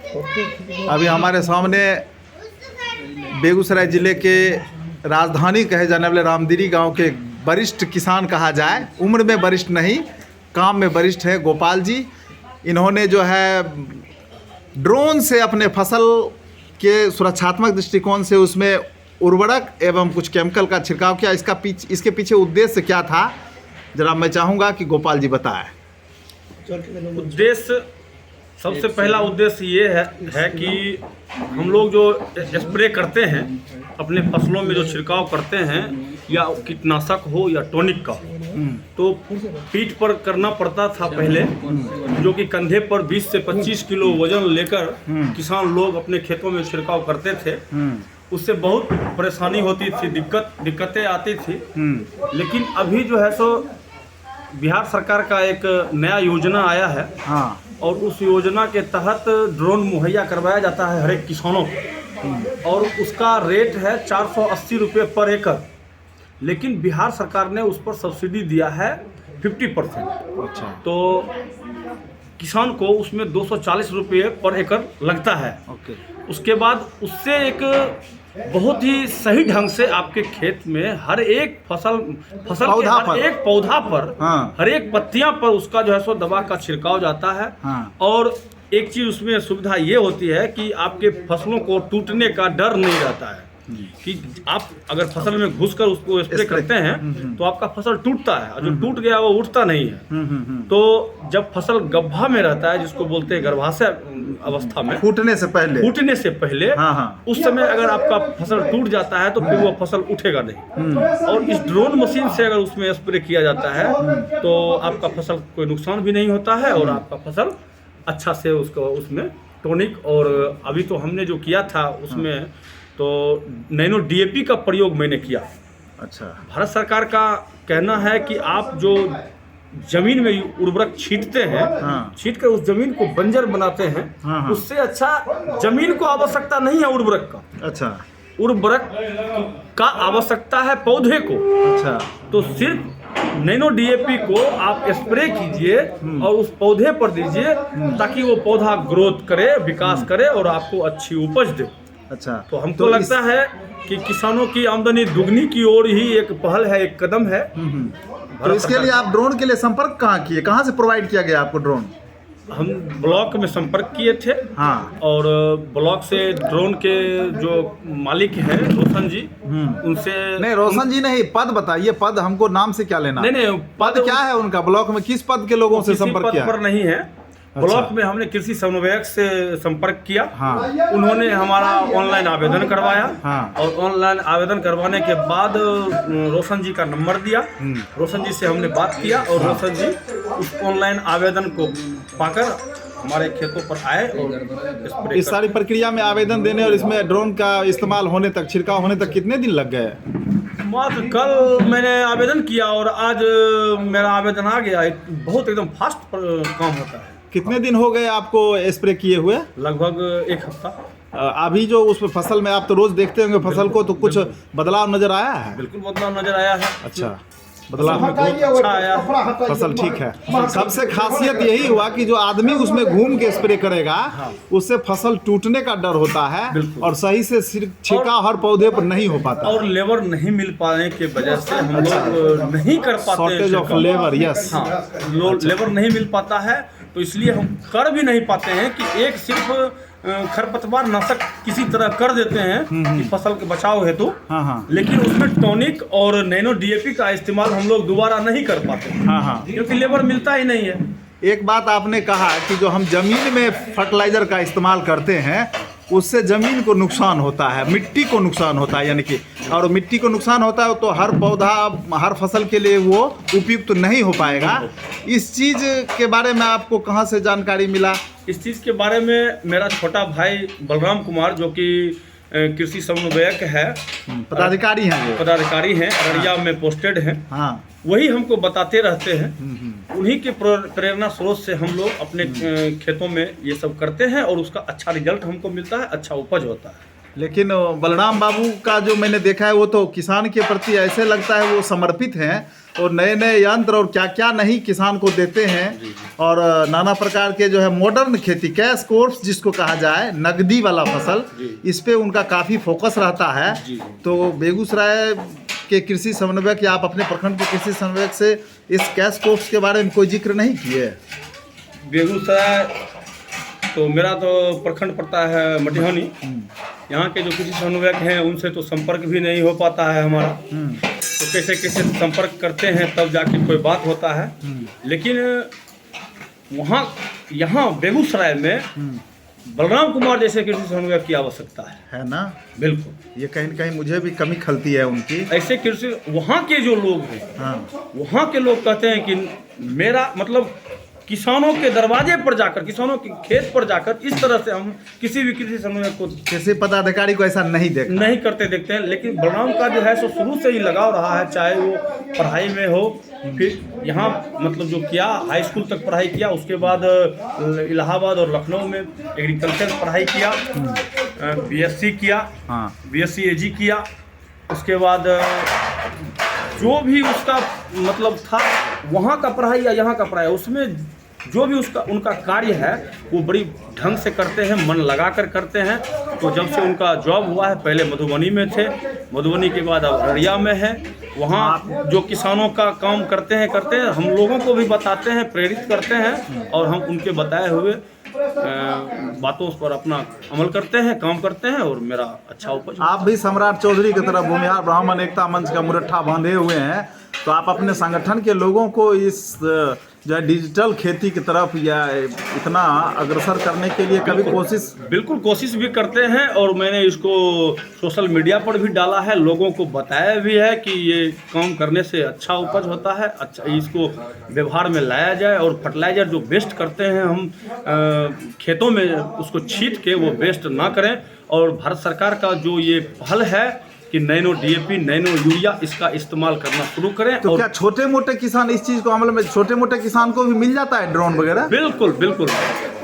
अभी हमारे सामने बेगूसराय ज़िले के राजधानी कहे जाने वाले रामदिरी गांव के वरिष्ठ किसान कहा जाए, उम्र में वरिष्ठ नहीं काम में वरिष्ठ है गोपाल जी। इन्होंने जो है ड्रोन से अपने फसल के सुरक्षात्मक दृष्टिकोण से उसमें उर्वरक एवं कुछ केमिकल का छिड़काव किया। इसके पीछे उद्देश्य क्या था, जरा मैं चाहूँगा कि गोपाल जी बताएं। उद्देश्य, सबसे पहला उद्देश्य ये है कि हम लोग जो स्प्रे करते हैं अपने फसलों में, जो छिड़काव करते हैं, या कीटनाशक हो या टॉनिक का हो, तो पीठ पर करना पड़ता था पहले, जो कि कंधे पर 20 से 25 किलो वजन लेकर किसान लोग अपने खेतों में छिड़काव करते थे। उससे बहुत परेशानी होती थी, दिक्कतें आती थी। लेकिन अभी जो है सो बिहार सरकार का एक नया योजना आया है। हाँ। और उस योजना के तहत ड्रोन मुहैया करवाया जाता है हर एक किसानों को, और उसका रेट है 480 रुपये पर एकड़। लेकिन बिहार सरकार ने उस पर सब्सिडी दिया है 50%। अच्छा। तो किसान को उसमें 240 रुपये पर एकड़ लगता है। ओके। उसके बाद उससे एक बहुत ही सही ढंग से आपके खेत में हर एक फसल के हर एक पौधा पर, हाँ, हर एक पत्तियां पर उसका जो है सो दवा का छिड़काव जाता है। हाँ। और एक चीज़ उसमें सुविधा ये होती है कि आपके फसलों को टूटने का डर नहीं रहता है, कि आप अगर फसल में घुसकर उसको स्प्रे करते हैं तो आपका फसल टूटता है, और जो टूट गया वो उठता नहीं है। तो जब फसल गड्ढा में रहता है, जिसको बोलते हैं गर्भाशय अवस्था में, फूटने से पहले, हाँ हाँ, उस समय अगर आपका फसल टूट जाता है तो फिर वो फसल उठेगा नहीं। और इस ड्रोन मशीन से अगर उसमें स्प्रे किया जाता है तो आपका फसल कोई नुकसान भी नहीं होता है, और आपका फसल अच्छा से उसमें टॉनिक, और अभी तो हमने जो किया था उसमें तो नैनो डीएपी का प्रयोग मैंने किया। अच्छा। भारत सरकार का कहना है कि आप जो जमीन में उर्वरक छींटते हैं, हाँ, छींट कर उस जमीन को बंजर बनाते हैं, हाँ हाँ, उससे अच्छा जमीन को आवश्यकता नहीं है उर्वरक का। अच्छा। उर्वरक का आवश्यकता है पौधे को। अच्छा। तो सिर्फ नैनो डीएपी को आप स्प्रे कीजिए और उस पौधे पर दीजिए, ताकि वो पौधा ग्रोथ करे, विकास करे और आपको अच्छी उपज दे। अच्छा। तो हमको लगता है कि किसानों की आमदनी दुगनी की ओर ही एक पहल है, एक कदम है। तो इसके लिए आप ड्रोन के लिए संपर्क कहाँ किए, कहाँ से प्रोवाइड किया गया आपको ड्रोन? हम ब्लॉक में संपर्क किए थे। हाँ। और ब्लॉक से ड्रोन के जो मालिक हैं रोशन जी, उनसे। नहीं, रोशन जी नहीं, पद बताइए, पद हमको नाम से क्या लेना? नहीं, पद क्या है उनका? ब्लॉक में किस पद के लोगों से संपर्क किया? पर नहीं है। अच्छा। ब्लॉक में हमने कृषि समन्वयक से संपर्क किया। हाँ। उन्होंने हमारा ऑनलाइन आवेदन करवाया। हाँ। और ऑनलाइन आवेदन करवाने के बाद रोशन जी का नंबर दिया। रोशन जी से हमने बात किया, और रोशन जी उस ऑनलाइन आवेदन को पाकर हमारे खेतों पर आए और इस सारी प्रक्रिया में आवेदन देने और इसमें ड्रोन का इस्तेमाल होने तक, छिड़काव होने तक कितने दिन लग गए? मात्र कल मैंने आवेदन किया और आज मेरा आवेदन आ गया। बहुत एकदम फास्ट काम होता है। कितने दिन हो गए आपको स्प्रे किए हुए? लगभग 1 हफ्ता। अभी जो उसमें फसल में आप तो रोज देखते होंगे फसल को, तो कुछ बदलाव नजर आया है? बिल्कुल बदलाव नजर आया है। अच्छा, बदलाव में बहुत अच्छा आया, फसल ठीक है। सबसे खासियत यही हुआ कि जो आदमी उसमें घूम के स्प्रे करेगा, हाँ, उससे फसल टूटने का डर होता है और सही से छिड़काव हर पौधे पर नहीं हो पाता, और लेबर नहीं मिल पाने के वजह से हम लोग नहीं कर पाते। Shortage of labour. यस। हाँ, लेबर नहीं मिल पाता है, तो इसलिए हम कर भी नहीं पाते हैं कि एक सिर्फ खरपतवार नाशक किसी तरह कर देते हैं कि फसल के बचाव हेतु। हाँ हाँ। लेकिन उसमें टॉनिक और नैनो डीएपी का इस्तेमाल हम लोग दोबारा नहीं कर पाते। हाँ हाँ। क्योंकि लेबर मिलता ही नहीं है। एक बात आपने कहा कि जो हम जमीन में फर्टिलाइजर का इस्तेमाल करते हैं उससे ज़मीन को नुकसान होता है, मिट्टी को नुकसान होता है, यानी कि, और मिट्टी को नुकसान होता है तो हर पौधा, हर फसल के लिए वो उपयुक्त नहीं हो पाएगा। इस चीज़ के बारे में आपको कहाँ से जानकारी मिला? इस चीज़ के बारे में मेरा छोटा भाई बलराम कुमार, जो कि कृषि समन्वयक है, पदाधिकारी हैं, अररिया में पोस्टेड हैं। हाँ। वही हमको बताते रहते हैं। उन्हीं के प्रेरणा स्रोत से हम लोग अपने खेतों में ये सब करते हैं और उसका अच्छा रिजल्ट हमको मिलता है, अच्छा उपज होता है। लेकिन बलराम बाबू का जो मैंने देखा है वो तो किसान के प्रति ऐसे लगता है वो समर्पित हैं और नए नए यंत्र और क्या क्या नहीं किसान को देते हैं और नाना प्रकार के जो है मॉडर्न खेती कैश क्रॉप्स जिसको कहा जाए नकदी वाला फसल इस पे उनका काफ़ी फोकस रहता है। तो बेगूसराय के कृषि समन्वयक या आप अपने प्रखंड के कृषि समन्वयक से इस कैश क्रॉप्स के बारे में कोई जिक्र नहीं किए? बेगूसराय तो मेरा तो प्रखंड पड़ता है मटिहानी। यहाँ के जो कृषि समन्वयक हैं उनसे तो संपर्क भी नहीं हो पाता है हमारा, तो कैसे कैसे संपर्क करते हैं तब जाके कोई बात होता है। लेकिन वहाँ यहाँ बेगूसराय में बलराम कुमार जैसे कृषि समन्वयक की आवश्यकता है ना? बिल्कुल, ये कहीं न कहीं मुझे भी कमी खलती है उनकी। ऐसे कृषि वहाँ के जो लोग हैं, वहाँ के लोग कहते हैं कि मेरा मतलब किसानों के दरवाजे पर जाकर, किसानों के खेत पर जाकर इस तरह से हम किसी भी कृषि समन्वयक को, किसी पदाधिकारी को ऐसा नहीं करते देखते हैं। लेकिन बलराम का जो है सो शुरू से ही लगाव रहा है, चाहे वो पढ़ाई में हो, फिर यहाँ मतलब जो किया हाई स्कूल तक पढ़ाई किया, उसके बाद इलाहाबाद और लखनऊ में एग्रीकल्चर पढ़ाई किया, बीएससी किया, बीएससी एजी किया, उसके बाद जो भी उसका मतलब था वहाँ का पढ़ाई या यहाँ का पढ़ाई, उसमें जो भी उसका उनका कार्य है वो बड़ी ढंग से करते हैं, मन लगा कर करते हैं। तो जब से उनका जॉब हुआ है, पहले मधुबनी में थे, मधुबनी के बाद अब अररिया में है, वहाँ जो किसानों का काम करते हैं हम लोगों को भी बताते हैं, प्रेरित करते हैं और हम उनके बताए हुए बातों पर अपना अमल करते हैं, काम करते हैं और मेरा अच्छा उपज। आप भी सम्राट चौधरी की तरफ भूमिहार ब्राह्मण एकता मंच का मुरट्ठा बांधे हुए हैं, तो आप अपने संगठन के लोगों को इस जो है डिजिटल खेती की तरफ या इतना अग्रसर करने के लिए कभी बिल्कुल कोशिश भी करते हैं और मैंने इसको सोशल मीडिया पर भी डाला है, लोगों को बताया भी है कि ये काम करने से अच्छा उपज होता है, अच्छा इसको व्यवहार में लाया जाए और फर्टिलाइज़र जो वेस्ट करते हैं हम खेतों में उसको छीट के वो वेस्ट ना करें। और भारत सरकार का जो ये पहल है कि नैनो डीएपी, नैनो यूरिया इसका इस्तेमाल करना शुरू करें। तो क्या छोटे मोटे किसान इस चीज़ को अमल में, छोटे मोटे किसान को भी मिल जाता है ड्रोन वगैरह? बिल्कुल बिल्कुल।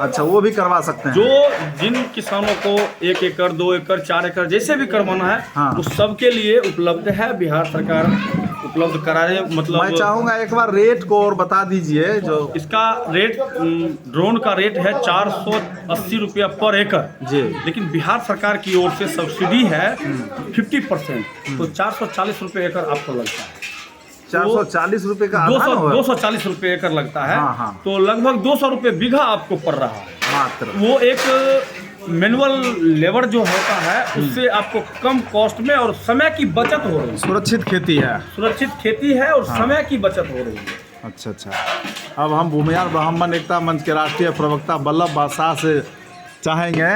अच्छा, वो भी करवा सकते हैं? जो जिन किसानों को 1 एकड़ 2 एकड़ 4 एकड़ जैसे भी करवाना है उस सबके लिए उपलब्ध है, बिहार सरकार उपलब्ध करा रहे। मतलब मैं चाहूँगा एक बार रेट को और बता दीजिए। जो इसका रेट, ड्रोन का रेट है 480 रुपया पर एकड़ जी, लेकिन बिहार सरकार की ओर से सब्सिडी है 50%, तो 440 रुपये एकड़ आपको लगता है। 440 रुपये का 240 रुपये एकड़ लगता है। तो लगभग 200 रुपये बीघा आपको पड़ रहा है मात्र। वो एक मैनुअल लेबर जो होता है उससे आपको कम कॉस्ट में और समय की बचत हो रही है। सुरक्षित खेती है और समय की बचत हो रही है। अच्छा। अब हम भूमिहार ब्राह्मण एकता मंच के राष्ट्रीय प्रवक्ता वल्लभ बादशाह से चाहेंगे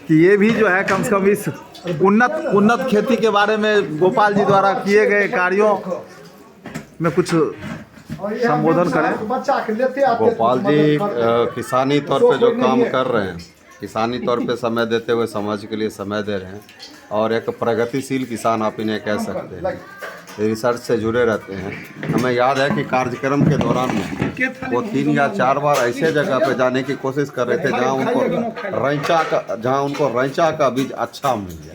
कि ये भी जो है कम से कम इस उन्नत खेती के बारे में गोपाल जी द्वारा किए गए कार्यों में कुछ संबोधन करें। गोपाल जी किसानी तौर पे जो काम कर रहे हैं, किसानी तौर पे समय देते हुए समाज के लिए समय दे रहे हैं और एक प्रगतिशील किसान आप इन्हें कह सकते हैं, रिसर्च से जुड़े रहते हैं। हमें याद है कि कार्यक्रम के दौरान में वो 3 या 4 बार ऐसे जगह पे जाने की कोशिश कर रहे थे जहां उनको रैंचा का बीज अच्छा मिल जाए।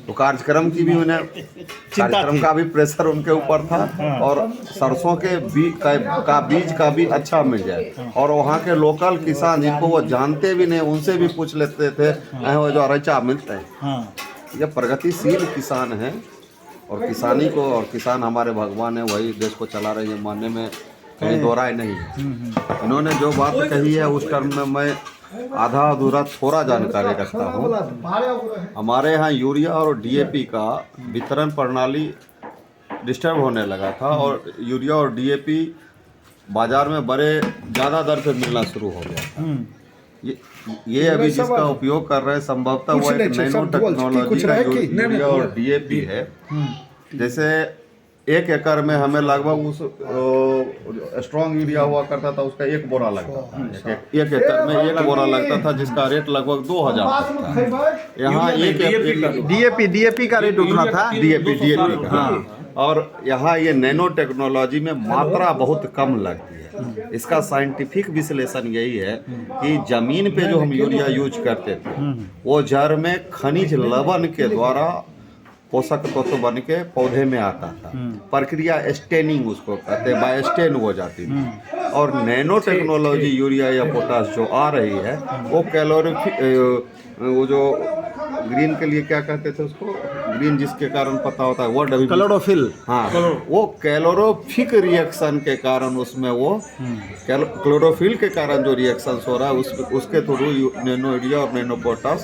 तो कार्यक्रम की भी उन्हें कार्यक्रम का भी प्रेशर उनके ऊपर था और सरसों के बीज का भी अच्छा मिल जाए। और वहाँ के लोकल किसान जिनको वो जानते भी नहीं उनसे भी पूछ लेते थे वो जो रैंचा मिलते हैं। ये प्रगतिशील किसान हैं और किसानी को, और किसान हमारे भगवान है, वही देश को चला रहे हैं, मानने में कहीं दो राय नहीं है। इन्होंने जो बात कही है उस टर्म में मैं आधा अधूरा थोड़ा जानकारी रखता हूँ। हमारे यहाँ यूरिया और डीएपी का वितरण प्रणाली डिस्टर्ब होने लगा था और यूरिया और डीएपी बाजार में ज़्यादा दर पे मिलना शुरू हो गया था। ये अभी जिसका उपयोग कर रहे हैं संभवतः वो एक नैनो टेक्नोलॉजी का यूरिया और डीएपी है। जैसे 1 एकड़ में हमें लगभग उस स्ट्रॉन्ग यूरिया हुआ करता था उसका 1 बोरा लगता था। 1 एकड़ में 1 बोरा लगता था जिसका रेट लगभग 2000 था। यहाँ डीएपी का रेट उतना था। डीएपी का और यहाँ ये नैनो टेक्नोलॉजी में मात्रा बहुत कम लगती है। इसका साइंटिफिक विश्लेषण यही है कि जमीन पे जो हम यूरिया यूज करते थे वो जड़ में खनिज लवण के द्वारा पोषक तत्व बन के पौधे में आता था। प्रक्रिया स्टेनिंग उसको कहते हैं, बाय स्टेन हो जाती थी। और नैनो टेक्नोलॉजी यूरिया या पोटाश जो आ रही है वो वो जो ग्रीन के लिए क्या कहते थे उसको, ग्रीन जिसके कारण पता होता है वर्ड अभी क्लोरोफिल। हाँ, वो कैलोरोफिक रिएक्शन के कारण उसमें वो क्लोरोफिल के कारण जो रिएक्शन हो रहा है उसके थ्रू नैनो यूरिया और नैनो पोटाश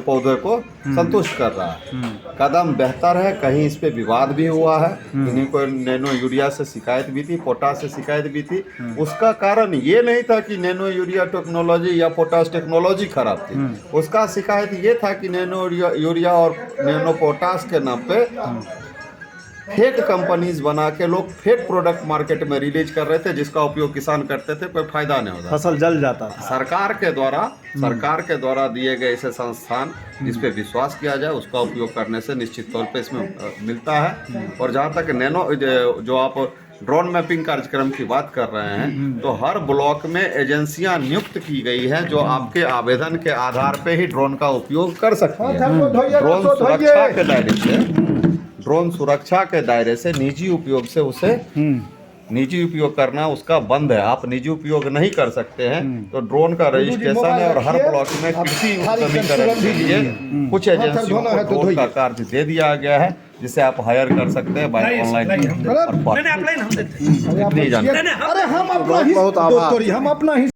पौधे को संतुष्ट कर रहा है। कदम बेहतर है। कहीं इस पे विवाद भी हुआ है, इन्हीं को नैनो यूरिया से शिकायत भी थी, पोटाश से शिकायत भी थी। उसका कारण ये नहीं था कि नैनो यूरिया टेक्नोलॉजी या पोटाश टेक्नोलॉजी खराब थी, उसका शिकायत ये था कि नैनो यूरिया और नैनो पोटाश के नाम पे फेक कंपनीज बना के लोग फेक प्रोडक्ट मार्केट में रिलीज कर रहे थे, जिसका उपयोग किसान करते थे, कोई फायदा नहीं होता, फसल जल जाता था। सरकार के द्वारा दिए गए ऐसे संस्थान जिस पे विश्वास किया जाए उसका उपयोग करने से निश्चित तौर पे इसमें मिलता है। और जहाँ तक नैनो जो आप ड्रोन मैपिंग कार्यक्रम की बात कर रहे हैं, तो हर ब्लॉक में एजेंसियां नियुक्त की गई हैं जो आपके आवेदन के आधार पे ही ड्रोन का उपयोग कर सकती है। ड्रोन सुरक्षा के दायरे से निजी उपयोग से उसे निजी उपयोग करना उसका बंद है। आप निजी उपयोग नहीं कर सकते हैं। तो ड्रोन का रजिस्ट्रेशन है और हर ब्लॉक में कृषि उद्यमीकरण के लिए कुछ एजेंसियों को ड्रोन का कार्य दे दिया गया है, जिसे आप हायर कर सकते हैं बाय ऑनलाइन। बहुत आभार।